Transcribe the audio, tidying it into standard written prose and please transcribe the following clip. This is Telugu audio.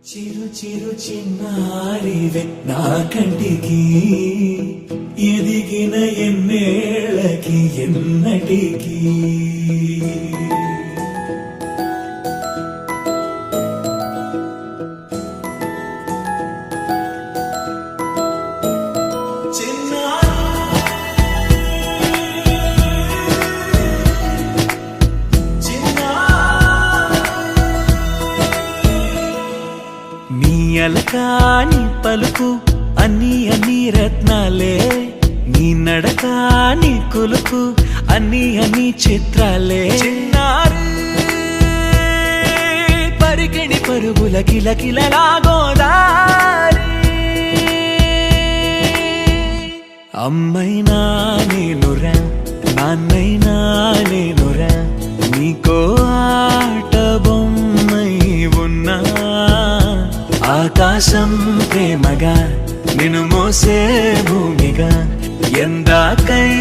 చిరు చిరు చిన్నారివే నా కంటికి ఎదిగిన ఎన్నేళ్ళకి ఎన్నటికి అలకాని పలుకు అన్ని అన్ని రత్నాలే నీ నడక నీ కులుకు అన్ని అన్ని చిత్రాలే చిన్నారు పరికిణి పరుగుల కిలకిలలా గోదారి అమ్మైనా నేనురా నాన్నైనా నేనురా నీకో ఆట బొమ్మై ఉన్నా ఆకాశం ప్రేమగా నిన్ను మోసే భూమిగా ఎందాకై